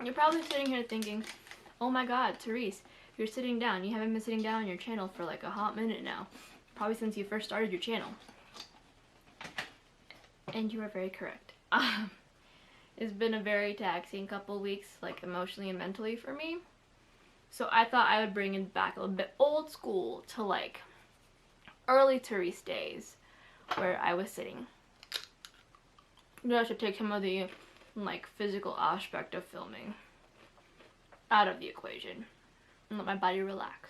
You're probably sitting here thinking, oh my god, Therese, you're sitting down. You haven't been sitting down on your channel for like a hot minute now. Probably since you first started your channel. And you are very correct. It's been a very taxing couple weeks, like emotionally and mentally for me. So I thought I would bring it back a little bit old school to like early Therese days where I was sitting. You know, I should take some of the like physical aspect of filming out of the equation and let my body relax.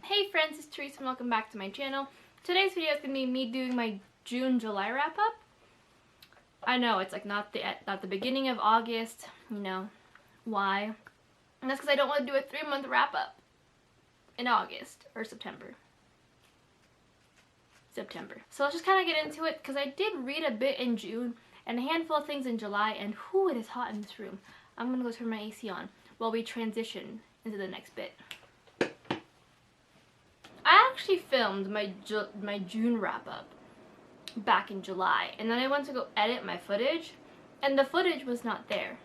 Hey friends, it's Therese and welcome back to my channel. Today's video is going to be me doing my June-July wrap-up. I know, it's like not the beginning of August, you know, why? And that's because I don't want to do a 3-month wrap-up in August or September. So let's just kind of get into it because I did read a bit in June and a handful of things in July, and whoo, it is hot in this room. I'm going to go turn my AC on while we transition into the next bit. I actually filmed my June wrap-up back in July, and then I went to go edit my footage, and the footage was not there.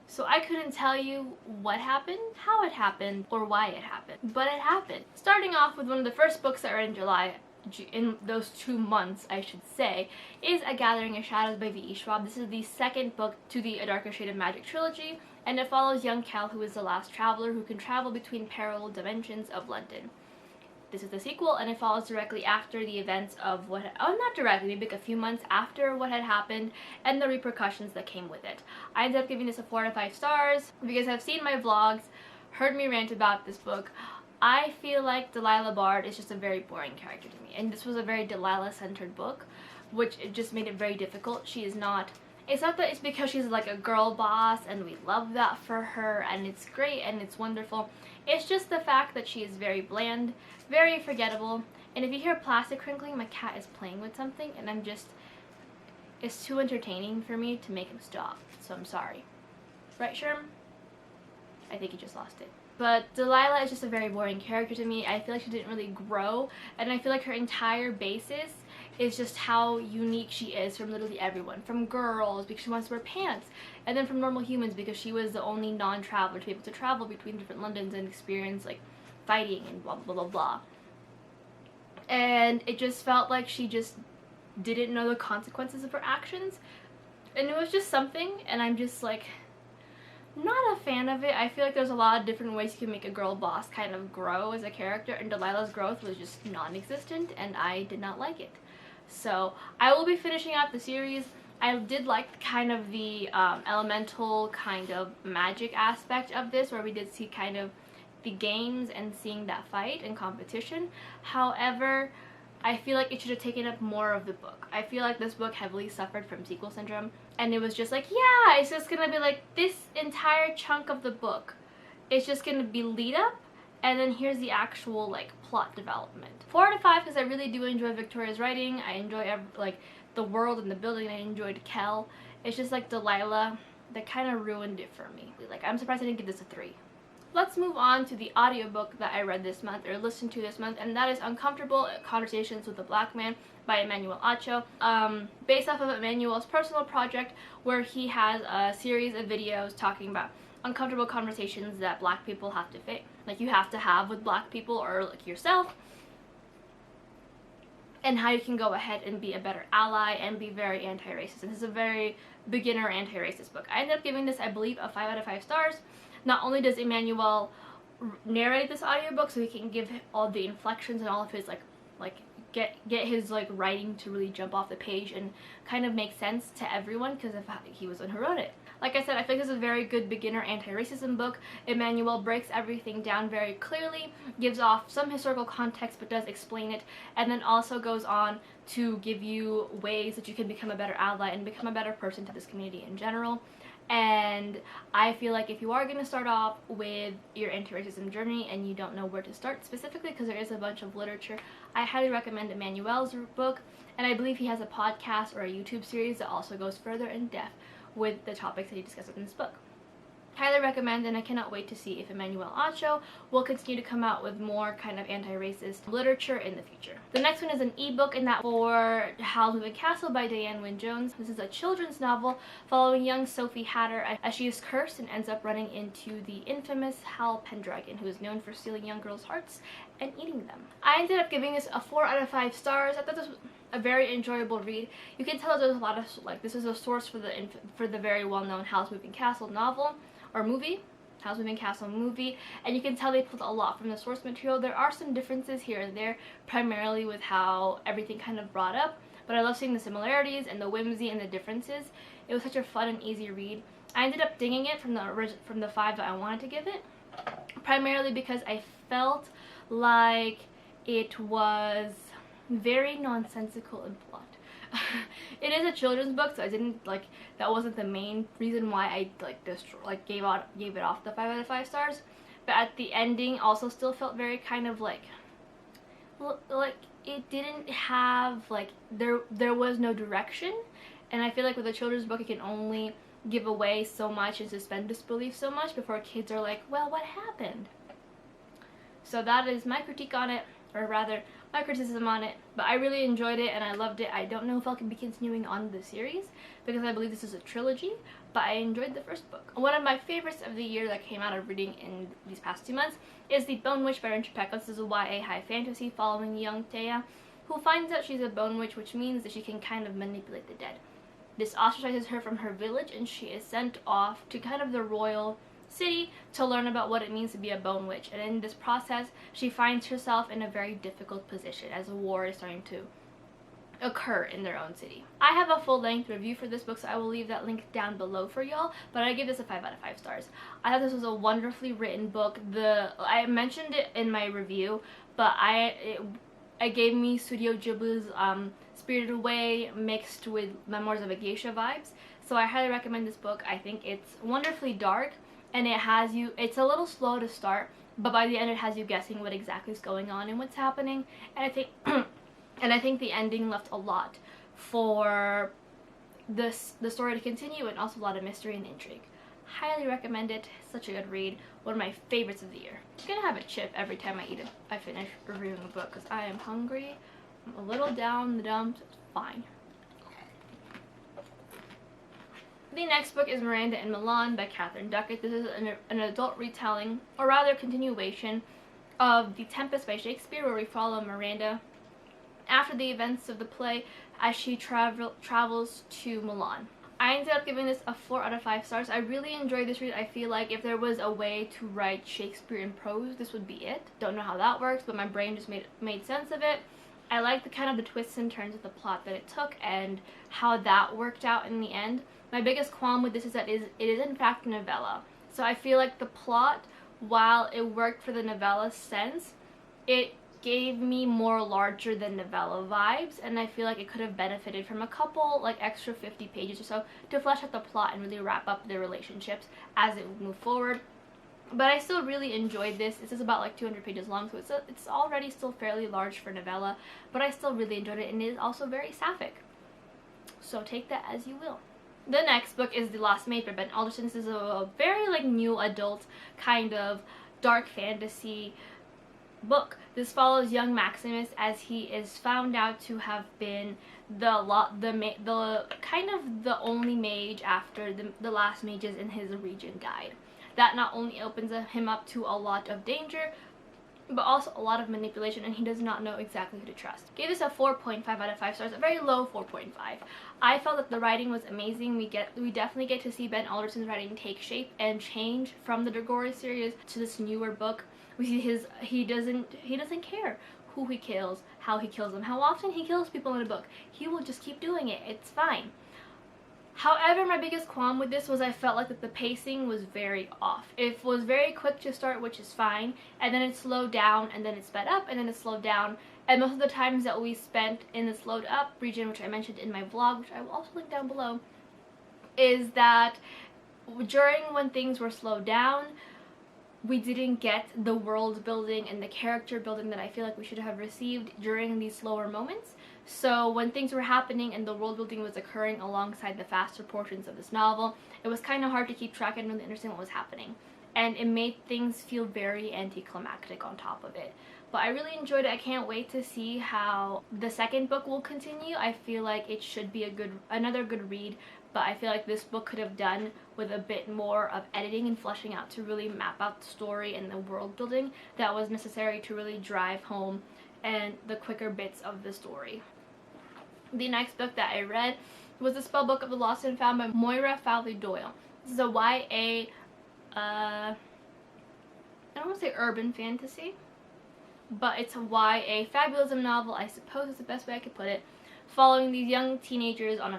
So I couldn't tell you what happened, how it happened, or why it happened. But it happened. Starting off with one of the first books I read in July, in those 2 months I should say, is A Gathering of Shadows by V.E. Schwab. This is the second book to the A Darker Shade of Magic trilogy, and it follows young Cal, who is the last traveler who can travel between parallel dimensions of London. This is the sequel, and it follows directly after the events of not directly, maybe like a few months after what had happened and the repercussions that came with it. I ended up giving this a 4 out of 5 stars. If you guys have seen my vlogs, heard me rant about this book, I feel like Delilah Bard is just a very boring character to me, and this was a very Delilah-centered book, which it just made it very difficult. She is not... It's not that it's because she's like a girl boss and we love that for her and it's great and it's wonderful. It's just the fact that she is very bland, very forgettable, and if you hear plastic crinkling, my cat is playing with something and I'm just... It's too entertaining for me to make him stop, so I'm sorry. Right, Sherm? I think he just lost it. But Delilah is just a very boring character to me. I feel like she didn't really grow, and I feel like her entire basis is just how unique she is from literally everyone. From girls, because she wants to wear pants, and then from normal humans, because she was the only non-traveler to be able to travel between different Londons and experience, like, fighting and blah blah blah blah. And it just felt like she just didn't know the consequences of her actions. And it was just something, and I'm just, like... not a fan of it. I feel like there's a lot of different ways you can make a girl boss kind of grow as a character, and Delilah's growth was just non-existent, and I did not like it. So I will be finishing out the series. I did like kind of the elemental kind of magic aspect of this, where we did see kind of the games and seeing that fight and competition. However, I feel like it should have taken up more of the book. I feel like this book heavily suffered from sequel syndrome, and it was just like, yeah, it's just gonna be like this entire chunk of the book. It's just gonna be lead up, and then here's the actual like plot development. 4 out of 5 because I really do enjoy Victoria's writing. I enjoy like the world and the building. I enjoyed Kel. It's just like Delilah that kind of ruined it for me. Like, I'm surprised I didn't give this a 3. Let's move on to the audiobook that I read this month, or listened to this month, and that is Uncomfortable Conversations with a Black Man by Emmanuel Acho. Based off of Emmanuel's personal project, where he has a series of videos talking about uncomfortable conversations that Black people have to face. Like, you have to have with Black people or like yourself, and how you can go ahead and be a better ally and be very anti-racist. And this is a very beginner anti-racist book. I ended up giving this, I believe, a 5 out of 5 stars. Not only does Emmanuel narrate this audiobook, so he can give all the inflections and all of his get his like writing to really jump off the page and kind of make sense to everyone, because he was the one who wrote it. Like I said, I think this is a very good beginner anti-racism book. Emmanuel breaks everything down very clearly, gives off some historical context but does explain it, and then also goes on to give you ways that you can become a better ally and become a better person to this community in general. And I feel like if you are going to start off with your anti-racism journey and you don't know where to start specifically, because there is a bunch of literature, I highly recommend Emmanuel's book, and I believe he has a podcast or a YouTube series that also goes further in depth with the topics that he discusses in this book. Highly recommend, and I cannot wait to see if Emmanuel Acho will continue to come out with more kind of anti-racist literature in the future. The next one is an ebook, and that for Howl's Moving Castle by Diane Wynne Jones. This is a children's novel following young Sophie Hatter as she is cursed and ends up running into the infamous Hal Pendragon, who is known for stealing young girls' hearts and eating them. I ended up giving this a 4 out of 5 stars. I thought this was a very enjoyable read. You can tell there's a lot of, like, this is a source for the very well-known Howl's Moving Castle novel or movie, Howl's Moving Castle movie, and you can tell they pulled a lot from the source material. There are some differences here and there, primarily with how everything kind of brought up, but I love seeing the similarities and the whimsy and the differences. It was such a fun and easy read. I ended up dinging it from the 5 that I wanted to give it, primarily because I felt like it was very nonsensical in plot. It is a children's book, so I didn't like, that wasn't the main reason why I gave it off the 5 out of 5 stars. But at the ending also still felt very kind of like it didn't have, like, there was no direction, and I feel like with a children's book it can only give away so much and suspend disbelief so much before kids are like, well, what happened? So that is my critique on it, or rather my criticism on it, but I really enjoyed it and I loved it. I don't know if I'll be continuing on the series because I believe this is a trilogy, but I enjoyed the first book. One of my favorites of the year that came out of reading in these past 2 months is The Bone Witch by Rin Chupeco. This is a YA high fantasy following young Thea, who finds out she's a bone witch, which means that she can kind of manipulate the dead. This ostracizes her from her village and she is sent off to kind of the royal city to learn about what it means to be a bone witch, and in this process she finds herself in a very difficult position as a war is starting to occur in their own city. I have a full-length review for this book, so I will leave that link down below for y'all, but I give this a 5 out of 5 stars. I thought this was a wonderfully written book. I mentioned it in my review, but it gave me Studio Ghibli's Spirited Away mixed with Memoirs of a Geisha vibes, so I highly recommend this book. I think it's wonderfully dark, and it's a little slow to start, but by the end it has you guessing what exactly is going on and what's happening, and I think the ending left a lot for the story to continue, and also a lot of mystery and intrigue. Highly recommend it. Such a good read. One of my favorites of the year. I'm gonna have a chip every time I finish reviewing a book because I am hungry. I'm a little down the dumps. It's fine. The next book is Miranda and Milan by Catherine Duckett. This is an adult retelling, or rather continuation, of The Tempest by Shakespeare, where we follow Miranda after the events of the play as she travels to Milan. I ended up giving this a 4 out of 5 stars. I really enjoyed this read. I feel like if there was a way to write Shakespeare in prose, this would be it. Don't know how that works, but my brain just made sense of it. I like the twists and turns of the plot that it took and how that worked out in the end. My biggest qualm with this is that it is in fact a novella. So I feel like the plot, while it worked for the novella sense, it gave me more larger than novella vibes, and I feel like it could have benefited from a couple, like, extra 50 pages or so to flesh out the plot and really wrap up the relationships as it would move forward. But I still really enjoyed this. This is about like 200 pages long, so it's already still fairly large for novella, but I still really enjoyed it, and it is also very sapphic. So take that as you will. The next book is The Last Mage by Ben Alderson. This is a very, like, new adult kind of dark fantasy book. This follows young Maximus as he is found out to have been the kind of the only mage after the last mages in his region died. That not only opens him up to a lot of danger, but also a lot of manipulation, and he does not know exactly who to trust. Gave this a 4.5 out of 5 stars, a very low 4.5. I felt that the writing was amazing. We definitely get to see Ben Alderson's writing take shape and change from the Dragora series to this newer book. We see he doesn't care who he kills, how he kills them, how often he kills people in a book. He will just keep doing it. It's fine. However, my biggest qualm with this was I felt like that the pacing was very off. It was very quick to start, which is fine, and then it slowed down, and then it sped up, and then it slowed down. And most of the times that we spent in the slowed up region, which I mentioned in my vlog, which I will also link down below, is that during when things were slowed down, we didn't get the world building and the character building that I feel like we should have received during these slower moments. So when things were happening and the world building was occurring alongside the faster portions of this novel, it was kind of hard to keep track and really understand what was happening. And it made things feel very anticlimactic on top of it. But I really enjoyed it. I can't wait to see how the second book will continue. I feel like it should be another good read, but I feel like this book could have done with a bit more of editing and fleshing out to really map out the story and the world building that was necessary to really drive home and the quicker bits of the story. The next book that I read was The Spellbook of the Lost and Found by Moira Fowley Doyle. This is a YA, I don't want to say urban fantasy, but it's a YA fabulism novel, I suppose is the best way I could put it, following these young teenagers on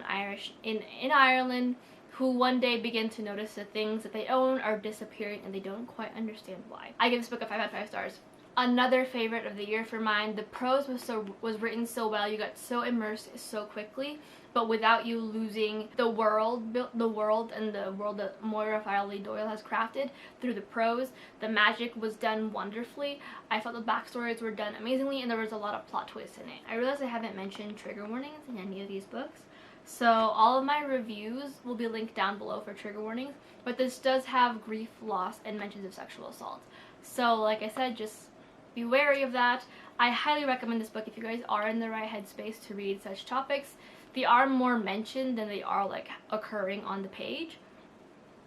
in Ireland who one day begin to notice the things that they own are disappearing and they don't quite understand why. I give this book a 5 out of 5 stars. Another favorite of the year for mine. The prose was written so well. You got so immersed so quickly, but without you losing the world and the world that Moira Fowley Doyle has crafted through the prose. The magic was done wonderfully. I felt the backstories were done amazingly, and there was a lot of plot twists in it. I realize I haven't mentioned trigger warnings in any of these books, so all of my reviews will be linked down below for trigger warnings, but this does have grief, loss, and mentions of sexual assault. So like I said, just be wary of that. I highly recommend this book if you guys are in the right headspace to read such topics. They are more mentioned than they are like occurring on the page,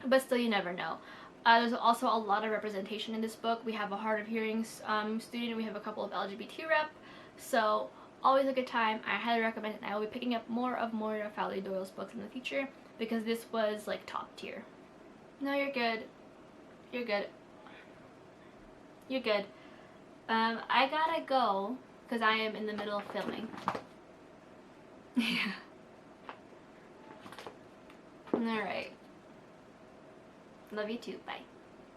but still you never know. There's also a lot of representation in this book. We have a hard of hearing student, we have a couple of LGBT rep, so always a good time. I highly recommend it, and I will be picking up more of Moira Fowley Doyle's books in the future because this was like top tier. No, you're good. You're good. You're good. I gotta go because I am in the middle of filming. Yeah. Alright. Love you too. Bye.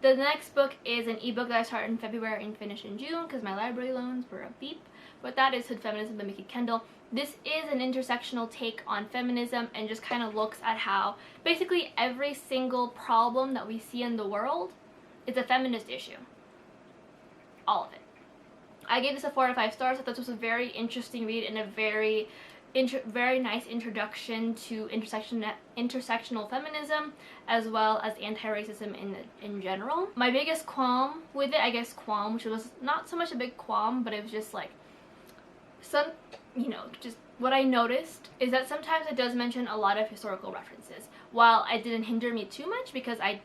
The next book is an ebook that I started in February and finished in June because my library loans were a beep. But that is Hood Feminism by Mikki Kendall. This is an intersectional take on feminism and just kind of looks at how basically every single problem that we see in the world is a feminist issue. All of it. I gave this a 4 out of 5 stars. I thought this was a very interesting read and a very nice introduction to intersectional feminism as well as anti-racism in general. My biggest qualm with it, which was not so much a big qualm, but it was just like just what I noticed is that sometimes it does mention a lot of historical references. While it didn't hinder me too much because I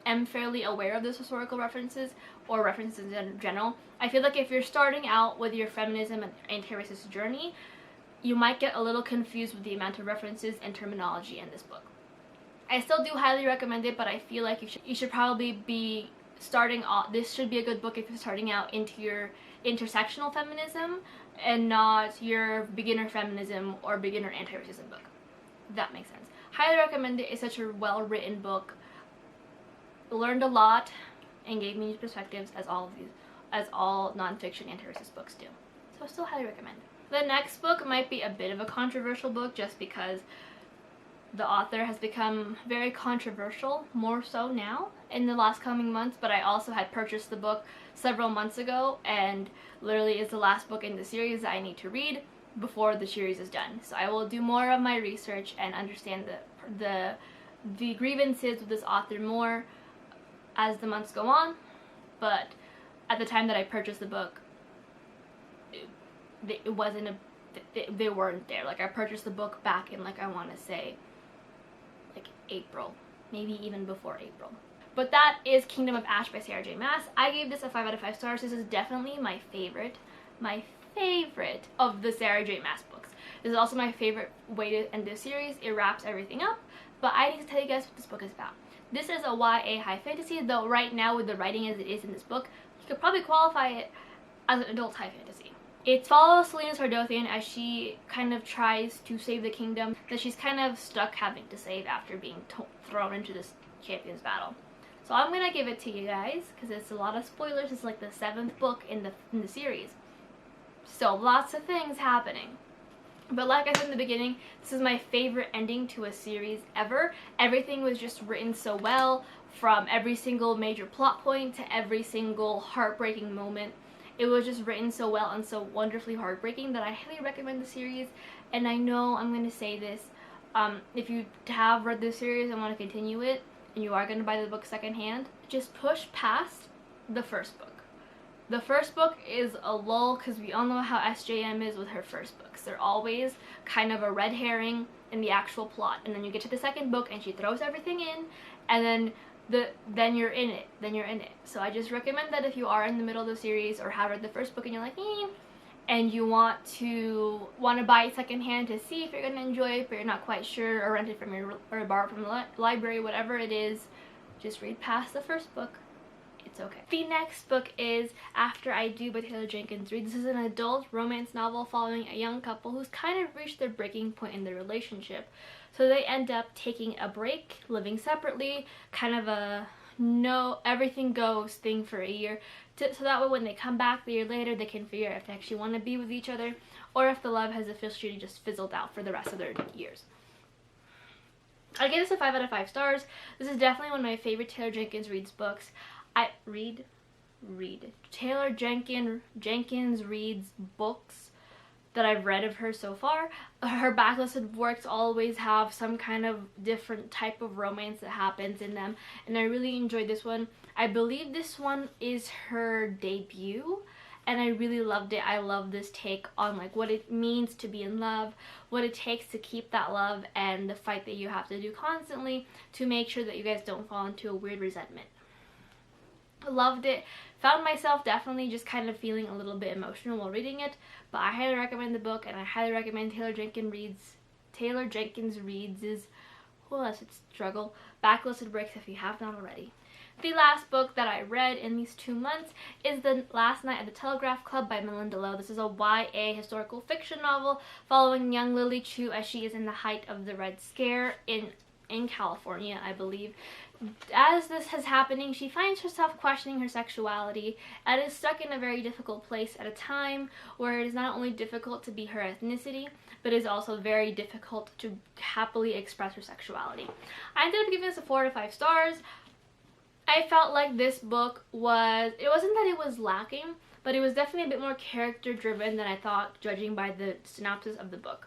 am fairly aware of those historical references or references in general, I feel like if you're starting out with your feminism and anti-racist journey, you might get a little confused with the amount of references and terminology in this book. I still do highly recommend it, but I feel like you should probably be starting off. This should be a good book if you're starting out into your intersectional feminism and not your beginner feminism or beginner anti-racism book. If that makes sense. Highly recommend it. It's such a well-written book. Learned a lot and gave me new perspectives as all non-fiction anti-racist books do. So I still highly recommend it. The next book might be a bit of a controversial book just because the author has become very controversial, more so now in the last coming months, but I also had purchased the book several months ago and literally is the last book in the series that I need to read before the series is done. So I will do more of my research and understand the grievances with this author more as the months go on, but at the time that I purchased the book, it wasn't they weren't there. Like I purchased the book back in I want to say April, maybe even before April. But that is Kingdom of Ash by Sarah J Maas. I gave this a 5 out of 5 stars. This is definitely my favorite of the Sarah J Maas books. This is also my favorite way to end this series. It wraps everything up, but I need to tell you guys what this book is about. This is a YA high fantasy, though right now with the writing as it is in this book, you could probably qualify it as an adult high fantasy. It follows Selena Sardothian as she kind of tries to save the kingdom that she's kind of stuck having to save after being thrown into this champion's battle. So I'm gonna give it to you guys because it's a lot of spoilers. It's like the 7th book in the series, so lots of things happening. But like I said in the beginning, this is my favorite ending to a series ever. Everything was just written so well, from every single major plot point to every single heartbreaking moment. It was just written so well and so wonderfully heartbreaking that I highly recommend the series. And I know I'm going to say this, if you have read this series and want to continue it, and you are going to buy the book secondhand, just push past the first book. The first book is a lull because we all know how SJM is with her first books. They're always kind of a red herring in the actual plot, and then you get to the second book and she throws everything in, and then you're in it. So I just recommend that if you are in the middle of the series or have read the first book and you're like, and you want to buy it secondhand to see if you're going to enjoy it, but you're not quite sure, or rent it from or borrow it from the library, whatever it is, just read past the first book. It's okay. The next book is After I Do by Taylor Jenkins Reid. This is an adult romance novel following a young couple who's kind of reached their breaking point in their relationship. So they end up taking a break, living separately, kind of a no everything goes thing for a year, so that way when they come back the year later they can figure out if they actually want to be with each other or if the love has officially just fizzled out for the rest of their years. I give this a 5 out of 5 stars. This is definitely one of my favorite Taylor Jenkins Reid's books. Taylor Jenkins Reid's books that I've read of her so far. Her backlisted works always have some kind of different type of romance that happens in them, and I really enjoyed this one. I believe this one is her debut, and I really loved it. I love this take on like what it means to be in love, what it takes to keep that love, and the fight that you have to do constantly to make sure that you guys don't fall into a weird resentment. Loved it. Found myself definitely just kind of feeling a little bit emotional while reading it, but I highly recommend the book, and I highly recommend Taylor Jenkins Reid's well, that's its struggle backlisted works if you have not already. The last book that I read in these 2 months is The Last Night at the Telegraph Club by Malinda Lo. This is a YA historical fiction novel following young Lily Chu as she is in the height of the Red Scare in California, I believe. As this is happening, she finds herself questioning her sexuality and is stuck in a very difficult place at a time where it is not only difficult to be her ethnicity, but is also very difficult to happily express her sexuality. I ended up giving this a 4 out of 5 stars. I felt like this book it wasn't that it was lacking, but it was definitely a bit more character driven than I thought, judging by the synopsis of the book.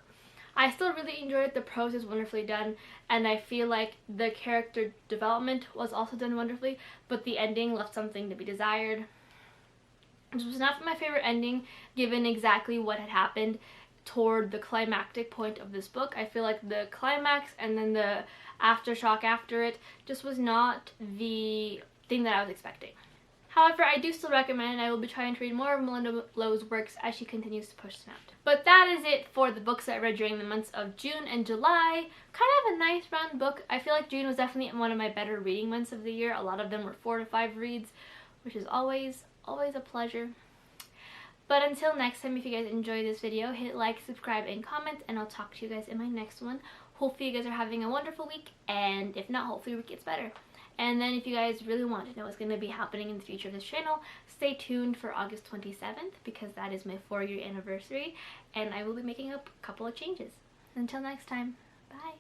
I still really enjoyed it. The prose is wonderfully done, and I feel like the character development was also done wonderfully, but the ending left something to be desired. This was not my favorite ending, given exactly what had happened toward the climactic point of this book. I feel like the climax and then the aftershock after it just was not the thing that I was expecting. However, I do still recommend, and I will be trying to read more of Malinda Lo's works as she continues to push them out. But that is it for the books that I read during the months of June and July. Kind of a nice round book. I feel like June was definitely one of my better reading months of the year. A lot of them were 4 to 5 reads, which is always a pleasure. But until next time, if you guys enjoyed this video, hit like, subscribe, and comment, and I'll talk to you guys in my next one. Hopefully you guys are having a wonderful week, and if not, hopefully your week gets better. And then if you guys really want to know what's going to be happening in the future of this channel, stay tuned for August 27th, because that is my 4-year anniversary, and I will be making a couple of changes. Until next time, bye!